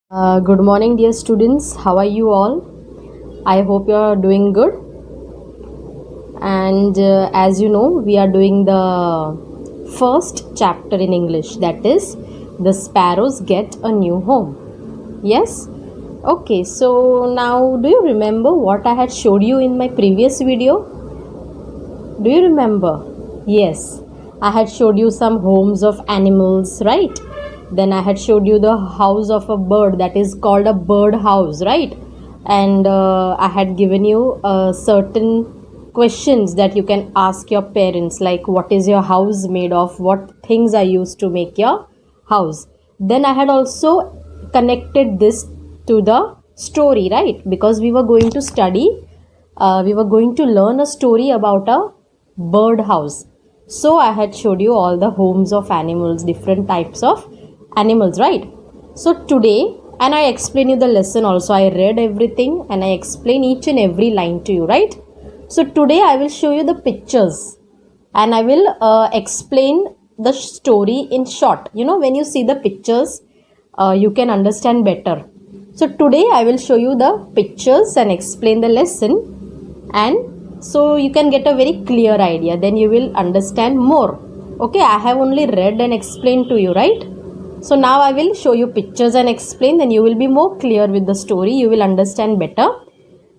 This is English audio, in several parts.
Good morning, dear students. How are you all? I hope you are doing good. And as you know, we are doing the first chapter in English, that is, The Sparrows Get a New Home. Yes? Okay, so now do you remember what I had showed you in my previous video? Do you remember? Yes, I had showed you some homes of animals, right? Then I had showed you the house of a bird, that is called a bird house, right? And I had given you certain questions that you can ask your parents, like what is your house made of, what things are used to make your house. Then I had also connected this to the story, right? Because we were going to study, we were going to learn a story about a bird house. So I had showed you all the homes of animals, different types of animals, right? So today, and I explain you the lesson also, I read everything and I explain each and every line to you, right? So today I will show you the pictures and I will explain the story in short. You know, when you see the pictures, you can understand better. So today I will show you the pictures and explain the lesson, and so you can get a very clear idea, then you will understand more. Okay, I have only read and explained to you, right? So now I will show you pictures and explain, then you will be more clear with the story, you will understand better.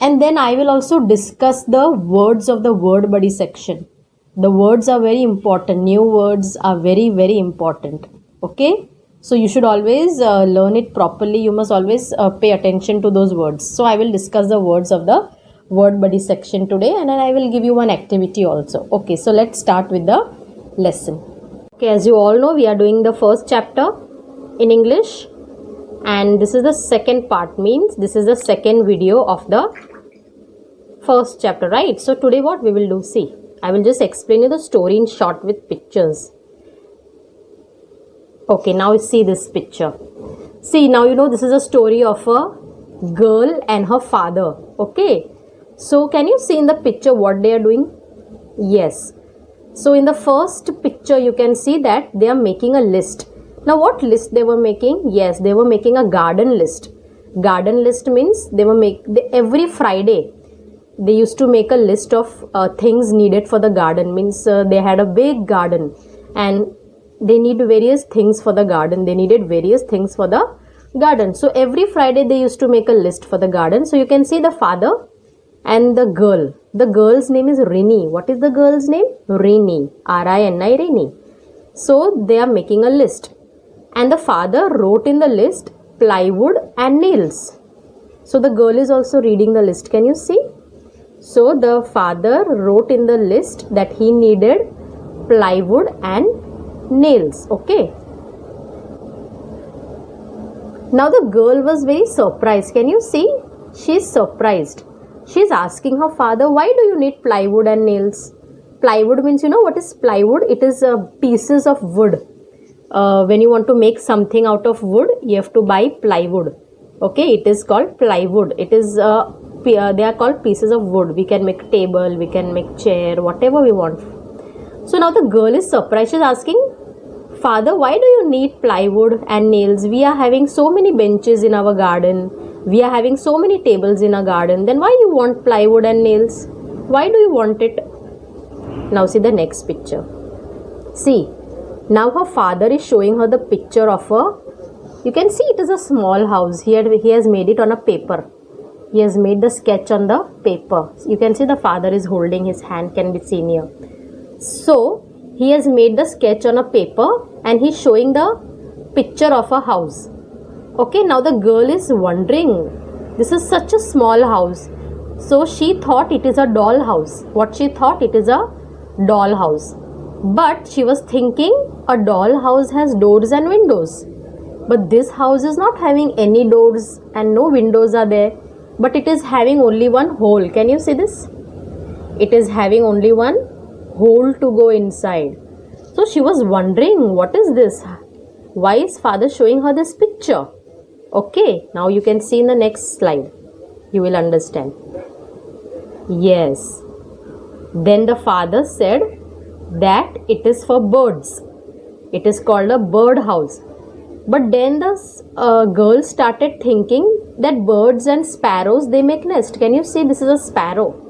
And then I will also discuss the words of the word buddy section. The words are very important, new words are very important. Okay, so you should always learn it properly, you must always pay attention to those words. So I will discuss the words of the word buddy section today, and then I will give you one activity also. Okay, so let's start with the lesson. Okay, as you all know, we are doing the first chapter in English, and this is the second part, means this is the second video of the first chapter, right? So today what we will do, see, I will just explain you the story in short with pictures. Okay, now see this picture. See, now you know this is a story of a girl and her father. Okay, so can you see in the picture what they are doing? Yes. So in the first picture you can see that they are making a list. Now what list they were making? Yes, they were making a garden list. Garden list means they were every Friday they used to make a list of things needed for the garden. Means they had a big garden and they need various things for the garden. They needed various things for the garden. So every Friday they used to make a list for the garden. So you can see the father and the girl. The girl's name is Rini. What is the girl's name? Rini. R-I-N-I, Rini. So they are making a list. And the father wrote in the list plywood and nails. So the girl is also reading the list. Can you see? So the father wrote in the list that he needed plywood and nails. Okay. Now the girl was very surprised. Can you see? She is surprised. She is asking her father, why do you need plywood and nails? Plywood means, you know what is plywood? It is pieces of wood. When you want to make something out of wood, you have to buy plywood. Okay, it is called plywood. It is they are called pieces of wood. We can make table, we can make chair, whatever we want. So now the girl is surprised. She is asking, father, why do you need plywood and nails? We are having so many benches in our garden. We are having so many tables in our garden. Then why you want plywood and nails? Why do you want it? Now see the next picture. See, now her father is showing her the picture of you can see it is a small house. He has made it on a paper. He has made the sketch on the paper. You can see the father is holding his hand, can be seen here. So he has made the sketch on a paper and he's showing the picture of a house. Okay, now the girl is wondering, this is such a small house. So she thought it is a doll house. What she thought? It is a doll house. But she was thinking a doll house has doors and windows. But this house is not having any doors and no windows are there. But it is having only one hole. Can you see this? It is having only one hole to go inside. So she was wondering, what is this? Why is father showing her this picture? Okay, now you can see in the next slide. You will understand. Yes. Then the father said that it is for birds. It is called a bird house. But then the girl started thinking that birds and sparrows, they make nest. Can you see, this is a sparrow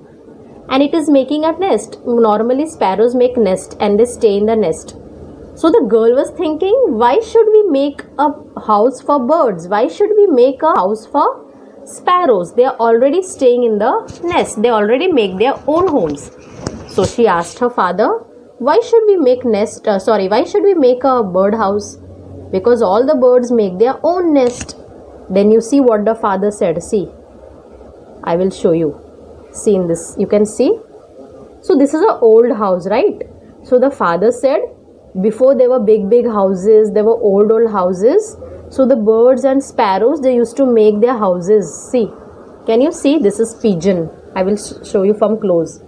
and it is making a nest. Normally sparrows make nest and they stay in the nest. So the girl was thinking, why should we make a house for birds? Why should we make a house for sparrows? They are already staying in the nest. They already make their own homes. So she asked her father, why should we make why should we make a bird house? Because all the birds make their own nest. Then you see what the father said. See, I will show you. See in this, you can see. So this is an old house, right? So the father said, before there were big houses, there were old houses. So the birds and sparrows, they used to make their houses. See, can you see? This is pigeon. I will show you from close.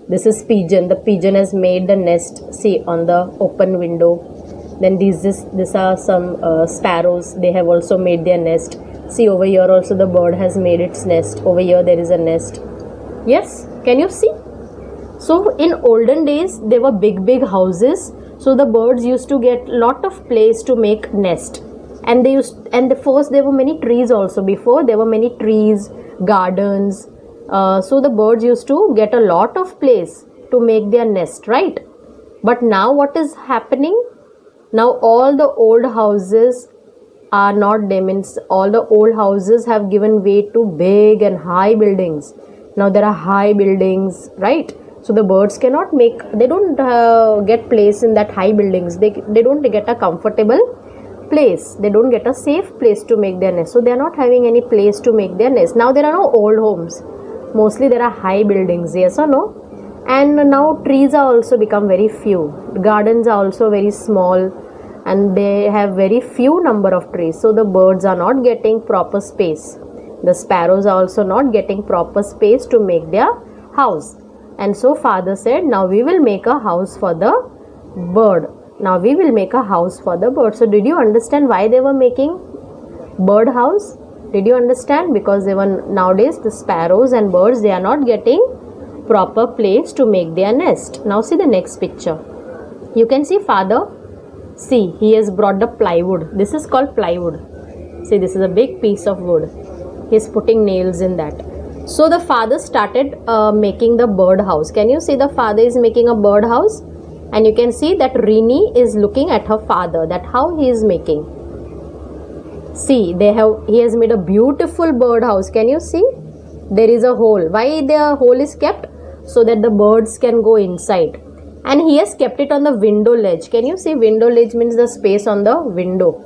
This is pigeon. The pigeon has made the nest. See, on the open window. Then these are some sparrows. They have also made their nest. See, over here also the bird has made its nest. Over here there is a nest. Yes, can you see? So in olden days there were big houses. So the birds used to get lot of place to make nest. And first there were many trees also. Before there were many trees, gardens. So the birds used to get a lot of place to make their nest, right? But now what is happening? Now all the old houses are not there, means all the old houses have given way to big and high buildings. Now there are high buildings, right? So the birds cannot make, they don't get place in that high buildings. They don't get a comfortable place. They don't get a safe place to make their nest. So they are not having any place to make their nest. Now there are no old homes. Mostly there are high buildings, yes or no? And now trees are also become very few. Gardens are also very small and they have very few number of trees. So the birds are not getting proper space. The sparrows are also not getting proper space to make their house. And so father said, now we will make a house for the bird. Now we will make a house for the bird. So did you understand why they were making bird house? Did you understand? Because they were, nowadays the sparrows and birds, they are not getting proper place to make their nest. Now see the next picture. You can see father. See, he has brought the plywood. This is called plywood. See, this is a big piece of wood. He is putting nails in that. So the father started making the bird house. Can you see the father is making a bird house? And you can see that Rini is looking at her father. That how he is making. See, he has made a beautiful bird house. Can you see? There is a hole. Why the hole is kept? So that the birds can go inside. And he has kept it on the window ledge. Can you see? Window ledge means the space on the window.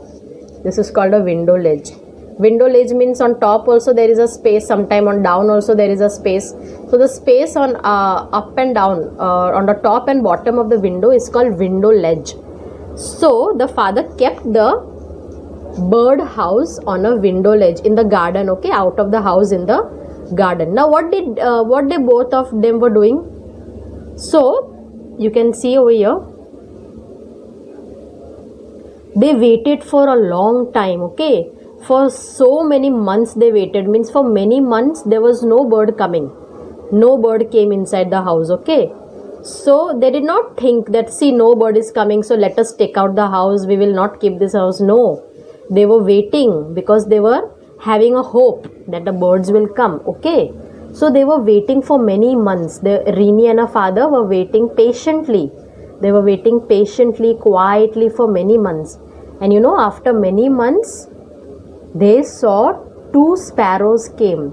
This is called a window ledge. Window ledge means on top also there is a space. Sometime on down also there is a space. So the space on up and down on the top and bottom of the window is called window ledge. So the father kept the bird house on a window ledge in the garden. Okay, out of the house in the garden. Now what they both of them were doing? So you can see over here, they waited for a long time. Okay, for so many months they waited, means for many months there was no bird coming. No bird came inside the house. Okay, so they did not think that, see, no bird is coming, so let us take out the house, we will not keep this house. No, they were waiting because they were having a hope that the birds will come. Okay, so they were waiting for many months. Rini and her father were waiting patiently. They were waiting patiently, quietly for many months. And you know, after many months, they saw 2 sparrows came.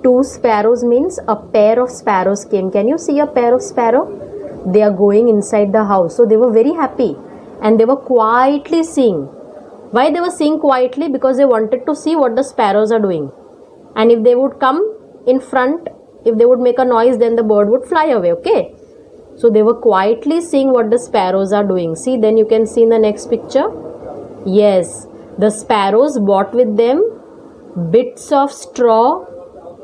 2 sparrows means a pair of sparrows came. Can you see a pair of sparrow? They are going inside the house. So they were very happy and they were quietly seeing. Why they were seeing quietly? Because they wanted to see what the sparrows are doing. And if they would come in front, if they would make a noise, then the bird would fly away. Okay, so they were quietly seeing what the sparrows are doing. See, then you can see in the next picture. Yes, the sparrows brought with them bits of straw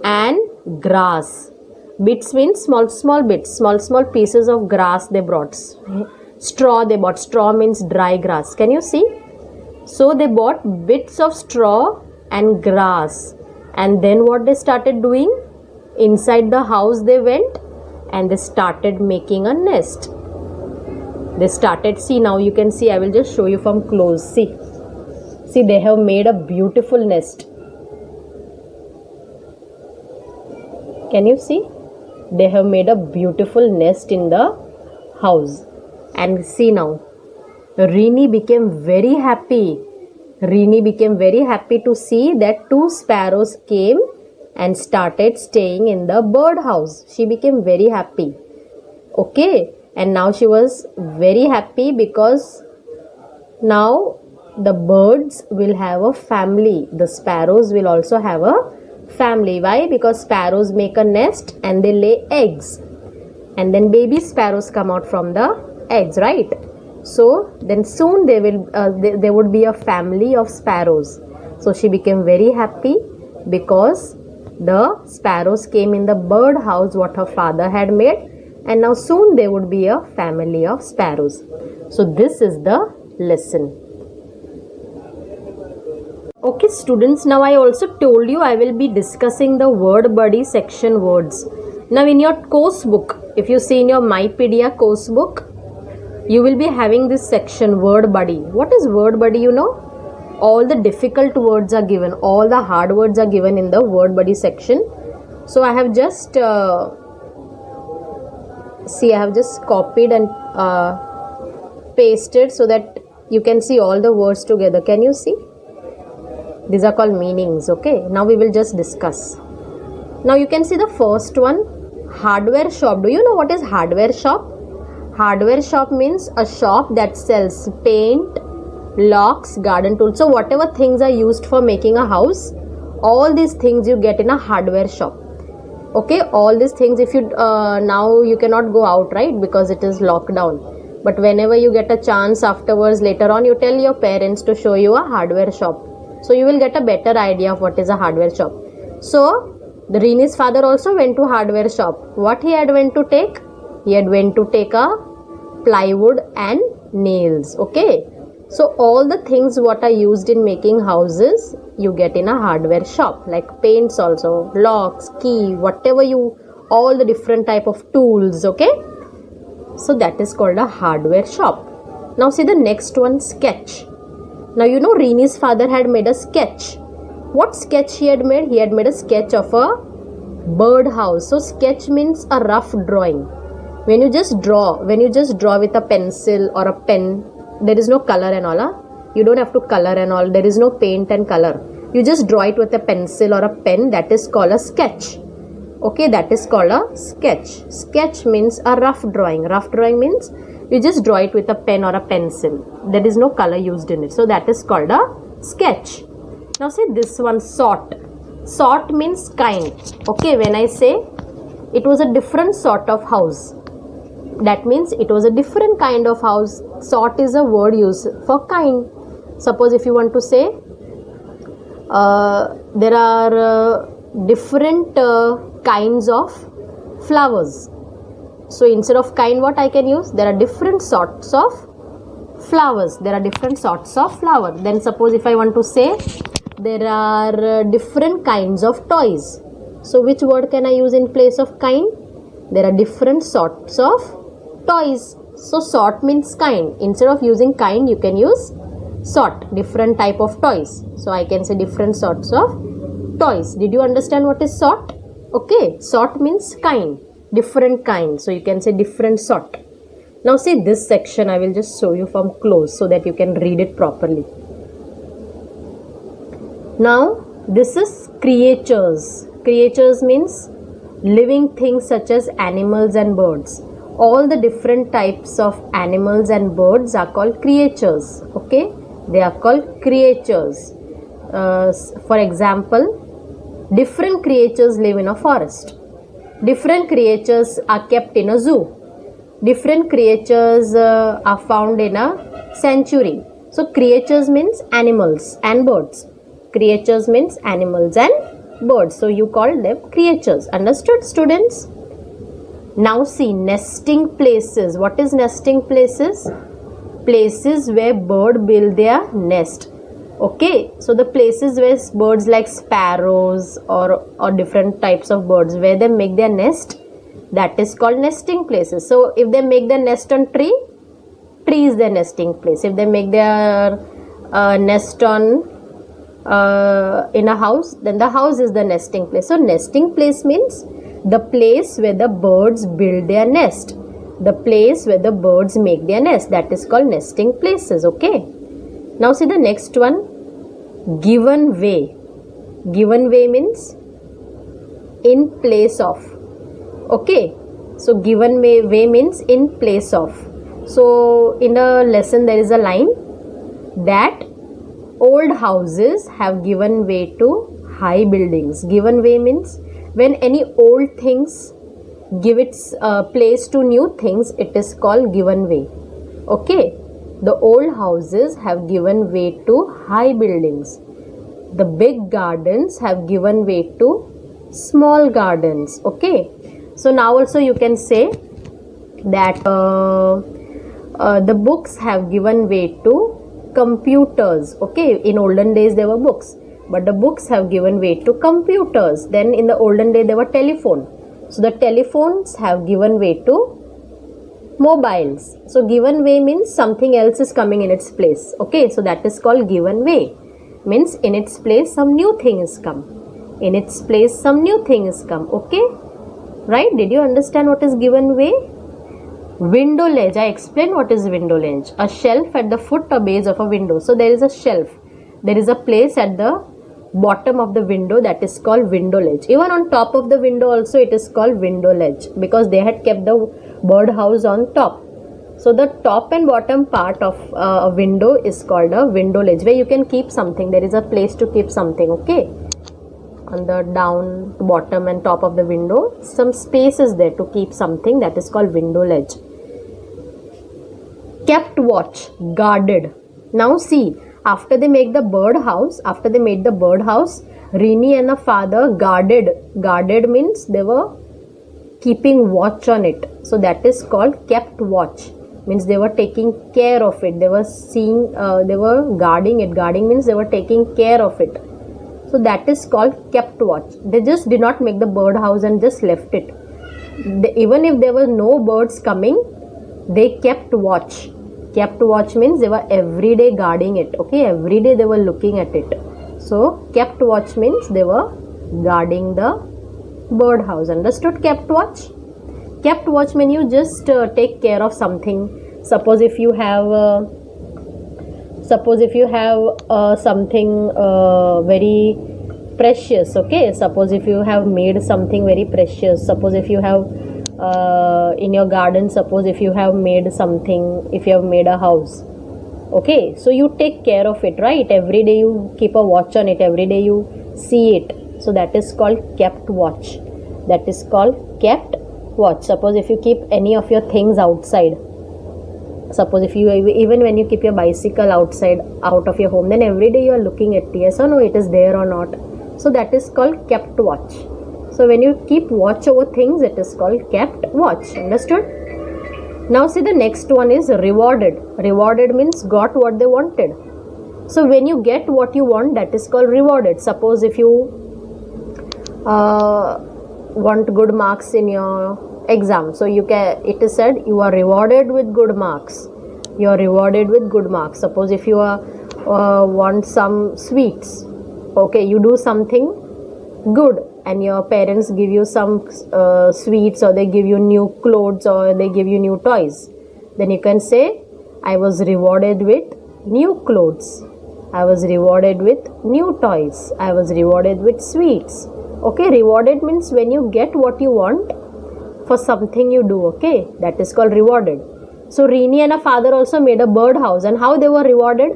and grass. Bits means small bits, small pieces of grass they brought. Straw they bought. Straw means dry grass. Can you see? So they bought bits of straw and grass. And then what they started doing? Inside the house they went and they started making a nest. They started, see, now you can see, I will just show you from close. See, See, they have made a beautiful nest. Can you see? They have made a beautiful nest in the house. And see now, Rini became very happy. Rini became very happy to see that two sparrows came and started staying in the bird house. She became very happy. Okay, and now she was very happy because now the birds will have a family. The sparrows will also have a family. Why? Because sparrows make a nest and they lay eggs, and then baby sparrows come out from the eggs, right? So then soon there would be a family of sparrows. So she became very happy because the sparrows came in the bird house what her father had made, and now soon there would be a family of sparrows. So this is the lesson. Okay students, now I also told you I will be discussing the word buddy section words. Now in your course book, if you see in your MyPedia course book, you will be having this section word buddy. What is word buddy? You know, all the difficult words are given, all the hard words are given in the word buddy section. So I have just copied and pasted so that you can see all the words together. Can you see? These are called meanings. Okay, now we will just discuss. Now you can see the first one, hardware shop. Do you know what is hardware shop? Hardware shop means a shop that sells paint, locks, garden tools. So whatever things are used for making a house, all these things you get in a hardware shop. Okay, all these things, if you now you cannot go out, right, because it is locked down. But whenever you get a chance afterwards, later on, you tell your parents to show you a hardware shop. So you will get a better idea of what is a hardware shop. So the Rini's father also went to hardware shop. What he had went to take? He had went to take a plywood and nails. Okay, so all the things what are used in making houses you get in a hardware shop, like paints also, locks, key, whatever you, all the different type of tools. Okay, so that is called a hardware shop. Now see the next one, sketch. Now you know Rini's father had made a sketch. What sketch he had made? He had made a sketch of a bird house. So sketch means a rough drawing. When you just draw with a pencil or a pen, there is no color and all. You don't have to color and all. There is no paint and color. You just draw it with a pencil or a pen. That is called a sketch. Okay, that is called a sketch. Sketch means a rough drawing. Rough drawing means you just draw it with a pen or a pencil. There is no color used in it. So that is called a sketch. Now see this one, sort. Sort means kind. Okay, when I say it was a different sort of house, that means it was a different kind of house. Sort is a word used for kind. Suppose if you want to say there are different kinds of flowers. So instead of kind, what I can use? There are different sorts of flowers. There are different sorts of flower. Then suppose if I want to say there are different kinds of toys. So which word can I use in place of kind? There are different sorts of toys. So sort means kind. Instead of using kind, you can use sort, different type of toys. So I can say different sorts of toys. Did you understand what is sort? Okay, sort means kind, different kind. So you can say different sort. Now see this section, I will just show you from close so that you can read it properly. Now this is creatures. Creatures means living things such as animals and birds. All the different types of animals and birds are called creatures. Okay, they are called creatures. For example, different creatures live in a forest. Different creatures are kept in a zoo. Different creatures are found in a sanctuary. So creatures means animals and birds. Creatures means animals and birds. So you call them creatures. Understood, students? Now see nesting places. What is nesting places? Places where birds build their nest. Okay, so the places where birds like sparrows or different types of birds, where they make their nest, that is called nesting places. So if they make their nest on tree is their nesting place. If they make their nest on in a house, then the house is the nesting place. So nesting place means the place where the birds build their nest, the place where the birds make their nest, that is called nesting places. Okay, now see the next one, given way. Given way means in place of. Okay, so given way means in place of. So in a lesson there is a line that old houses have given way to high buildings. Given way means when any old things give its place to new things, it is called given way. Okay, the old houses have given way to high buildings. The big gardens have given way to small gardens. Okay, so now also you can say that the books have given way to computers. Okay, in olden days there were books, but the books have given way to computers. Then in the olden day there were telephone, so the telephones have given way to mobiles. So given way means something else is coming in its place. Okay, so that is called given way, means in its place some new thing is come, in its place some new thing is come. Okay, right? Did you understand what is given way? Window ledge, I explained what is window ledge. A shelf at the foot or base of a window. So there is a shelf, there is a place at the bottom of the window, that is called window ledge. Even on top of the window also it is called window ledge, because they had kept the bird house on top. So the top and bottom part of a window is called a window ledge, where you can keep something. There is a place to keep something. Okay, on the down, bottom and top of the window, some space is there to keep something, that is called window ledge. Kept watch, guarded. Now see, after they make the bird house, after they made the bird house, Rini and her father guarded. Guarded means they were keeping watch on it. So that is called kept watch, means they were taking care of it. They were seeing, they were guarding it. Guarding means they were taking care of it. So that is called kept watch. They just did not make the bird house and just left it. Even if there were no birds coming, they kept watch. Kept watch means they were every day guarding it. Okay, every day they were looking at it. So kept watch means they were guarding the bird house. Understood? Kept watch. Kept watch means you just take care of something. Suppose if you have something very precious. Okay, suppose if you have made something very precious, suppose if you have in your garden, suppose if you have made something, if you have made a house. Okay, so you take care of it, right? Every day you keep a watch on it, every day you see it. So that is called kept watch. That is called kept watch. Suppose if you keep any of your things outside, suppose if you, even when you keep your bicycle outside, out of your home, then every day you are looking at, yes or no, it is there or not. So that is called kept watch. So when you keep watch over things, it is called kept watch. Understood? Now see the next one is rewarded. Rewarded means got what they wanted. So when you get what you want, that is called rewarded. Suppose if you want good marks in your exam, so you can, it is said you are rewarded with good marks. You are rewarded with good marks. Suppose if you are want some sweets, okay, you do something good and your parents give you some sweets, or they give you new clothes, or they give you new toys, then you can say I was rewarded with new clothes, I was rewarded with new toys, I was rewarded with sweets. Okay, rewarded means when you get what you want for something you do. Okay, that is called rewarded. So Rini and her father also made a bird house, and how they were rewarded?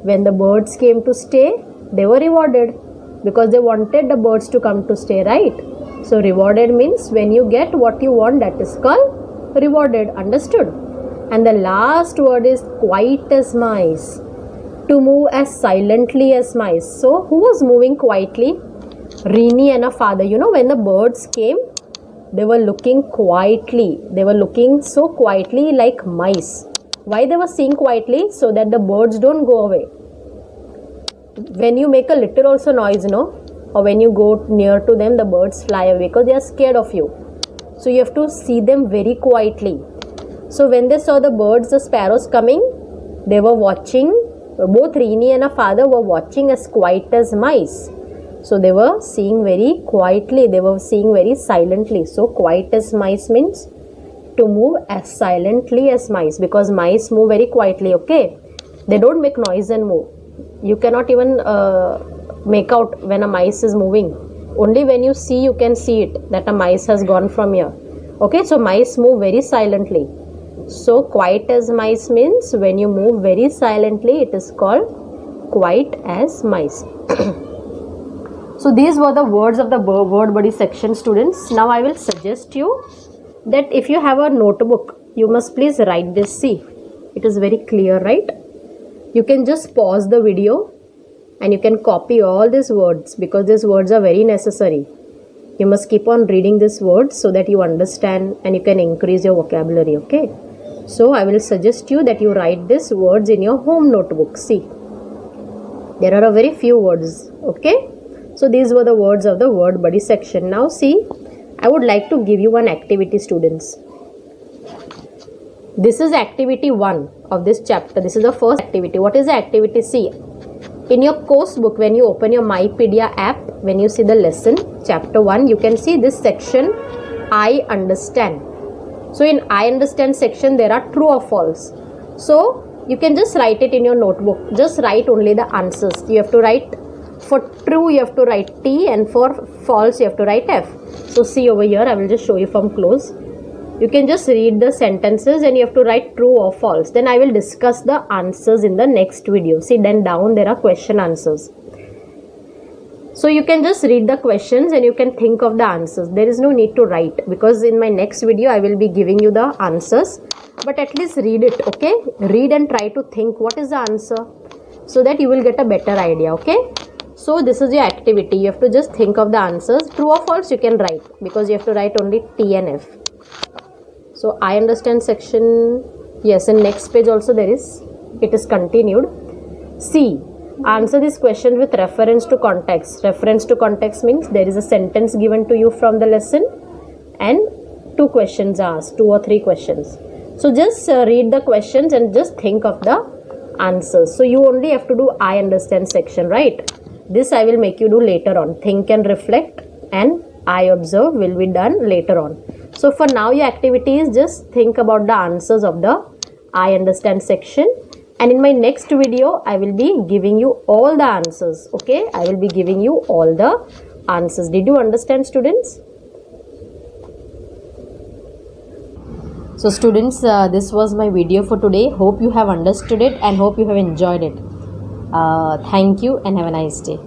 When the birds came to stay, they were rewarded, because they wanted the birds to come to stay, right? So rewarded means when you get what you want, that is called rewarded. Understood? And the last word is quiet as mice. To move as silently as mice. So who was moving quietly? Rini and her father. You know, when the birds came, they were looking quietly. They were looking so quietly like mice. Why they were seeing quietly? So that the birds don't go away. When you make a little also noise, no, or when you go near to them, the birds fly away because they are scared of you. So you have to see them very quietly. So when they saw the birds, the sparrows coming, they were watching Both Rini and her father were watching as quiet as mice. So they were seeing very quietly, they were seeing very silently. So quiet as mice means to move as silently as mice, because mice move very quietly, okay? They don't make noise and move. You cannot even make out when a mice is moving. Only when you see, you can see it that a mice has gone from here. Okay, so mice move very silently. So quiet as mice means when you move very silently, it is called quiet as mice. So these were the words of the word body section, students. Now I will suggest you that if you have a notebook, you must please write this. See, it is very clear, right? You can just pause the video and you can copy all these words, because these words are very necessary. You must keep on reading these words so that you understand and you can increase your vocabulary, okay? So I will suggest you that you write these words in your home notebook. See, there are a very few words, okay? So these were the words of the word body section. Now see, I would like to give you one activity, students. This is activity 1 of this chapter. This is the first activity. What is the activity? See, in your course book, when you open your MyPedia app, when you see the lesson, chapter 1, you can see this section, I understand. So in I understand section, there are true or false. So you can just write it in your notebook. Just write only the answers. You have to write, for true you have to write T, and for false you have to write F. So see over here, I will just show you from close. You can just read the sentences and you have to write true or false. Then I will discuss the answers in the next video. See, then down there are question answers. So you can just read the questions and you can think of the answers. There is no need to write, because in my next video I will be giving you the answers. But at least read it, okay? Read and try to think what is the answer, so that you will get a better idea, okay? So this is your activity. You have to just think of the answers. True or false you can write, because you have to write only T and F. So I understand section, yes, in next page also there is, it is continued. C, answer this question with reference to context. Reference to context means there is a sentence given to you from the lesson and 2 questions asked, 2 or 3 questions. So just read the questions and just think of the answers. So you only have to do I understand section, right? This I will make you do later on. Think and reflect and I observe will be done later on. So for now your activity is just think about the answers of the I understand section, and in my next video I will be giving you all the answers, okay? I will be giving you all the answers. Did you understand, students? So students, this was my video for today. Hope you have understood it and hope you have enjoyed it. Thank you and have a nice day.